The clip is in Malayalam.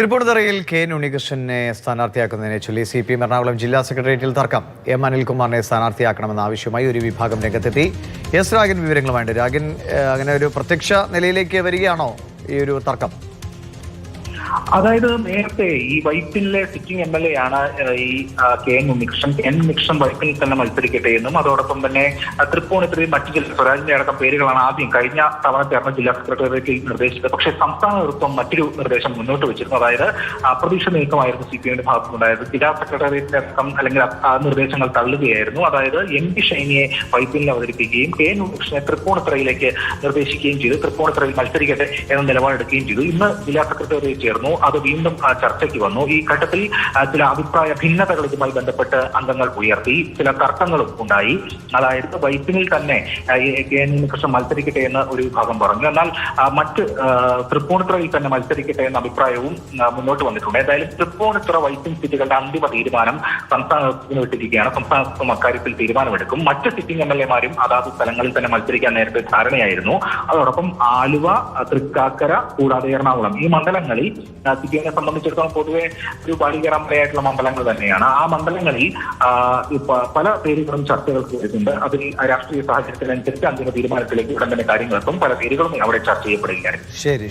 തൃപ്പൂണിത്തുറയിൽ കെ ഉണ്ണികൃഷ്ണനെ സ്ഥാനാർത്ഥിയാക്കുന്നതിനെ ചൊല്ലി CPM എറണാകുളം ജില്ലാ സെക്രട്ടേറിയറ്റിൽ തർക്കം. M. അനിൽകുമാറിനെ സ്ഥാനാർത്ഥിയാക്കണമെന്ന ആവശ്യമായി ഒരു വിഭാഗം രംഗത്തെത്തി. S. രാഗൻ വിവരങ്ങളുമായിട്ട്. രാഗൻ, അങ്ങനെ ഒരു പ്രത്യക്ഷ നിലയിലേക്ക് വരികയാണോ ഈ ഒരു തർക്കം? അതായത് നേരത്തെ ഈ വൈപ്പിനിലെ സിറ്റിംഗ് MLA ആണ് ഈ കെ ഉണ്ണികൃഷ്ണൻ വൈപ്പിനിൽ തന്നെ മത്സരിക്കട്ടെ എന്നും അതോടൊപ്പം തന്നെ തൃപ്പൂണിത്തുറയിൽ മറ്റു ജില്ലാ സ്വരാജിന്റെ അടക്കം പേരുകളാണ് ആദ്യം കഴിഞ്ഞ തവണ ചേർന്ന ജില്ലാ സെക്രട്ടേറിയറ്റിൽ നിർദ്ദേശിച്ചത്. പക്ഷേ സംസ്ഥാന നേതൃത്വം മറ്റൊരു നിർദ്ദേശം മുന്നോട്ട് വെച്ചിരുന്നു. അതായത് അപ്രതീക്ഷിത നീക്കമായിരുന്നു CPMന്റെ ഭാഗത്തുനിന്നുണ്ടായത്. ജില്ലാ സെക്രട്ടേറിയറ്റിന്റെ അടക്കം അല്ലെങ്കിൽ ആ നിർദ്ദേശങ്ങൾ തള്ളുകയായിരുന്നു. അതായത് MD ഷൈനിയെ വൈപ്പിനിൽ അവതരിപ്പിക്കുകയും കെ ഉണ്ണികൃഷ്ണനെ തൃപ്പൂണിത്തുറയിലേക്ക് നിർദ്ദേശിക്കുകയും ചെയ്തു. തൃപ്പൂണിത്തുറയിൽ മത്സരിക്കട്ടെ എന്ന നിലപാടെടുക്കുകയും ചെയ്തു. ഇന്ന് ജില്ലാ സെക്രട്ടേറിയറ്റ് ചേർന്നു. അത് വീണ്ടും ചർച്ചയ്ക്ക് വന്നു. ഈ ഘട്ടത്തിൽ ചില അഭിപ്രായ ഭിന്നതകൾ ഇതുമായി ബന്ധപ്പെട്ട് അംഗങ്ങൾ ഉയർത്തി. ചില തർക്കങ്ങളും ഉണ്ടായി. അതായത് വൈപ്പിനിൽ തന്നെ കെ ഉണ്ണികൃഷ്ണൻ മത്സരിക്കട്ടെ എന്ന് ഒരു വിഭാഗം പറഞ്ഞു. എന്നാൽ മറ്റ് തൃപ്പൂണിത്തുറയിൽ തന്നെ മത്സരിക്കട്ടെ എന്ന അഭിപ്രായവും മുന്നോട്ട് വന്നിട്ടുണ്ട്. ഏതായാലും തൃപ്പൂണിത്തുറ വൈപ്പിൻ സീറ്റുകളുടെ അന്തിമ തീരുമാനം സംസ്ഥാനത്തിന് വിട്ടിരിക്കുകയാണ്. സംസ്ഥാനത്തും അക്കാര്യത്തിൽ തീരുമാനമെടുക്കും. മറ്റ് സിറ്റിംഗ് MLA-മാരും അതാത് സ്ഥലങ്ങളിൽ തന്നെ മത്സരിക്കാൻ നേരത്തെ ധാരണയായിരുന്നു. അതോടൊപ്പം ആലുവ, തൃക്കാക്കര കൂടാതെ എറണാകുളം ഈ മണ്ഡലങ്ങളിൽ CPMനെ സംബന്ധിച്ചിടത്തോളം പൊതുവെ ഒരു ബാലികേറാമലയായിട്ടുള്ള മണ്ഡലങ്ങൾ തന്നെയാണ്. ആ മണ്ഡലങ്ങളിൽ പല പേരുകളും ചർച്ചകൾക്ക് വരുന്നുണ്ട്. അതിൽ രാഷ്ട്രീയ സാഹചര്യത്തിനനുസരിച്ച് അന്തിമ തീരുമാനത്തിലേക്ക് ഉടൻ തന്നെ കാര്യങ്ങളെത്തും. പല പേരുകളും അവിടെ ചർച്ച ചെയ്യപ്പെടുകയാണ്. ശരി.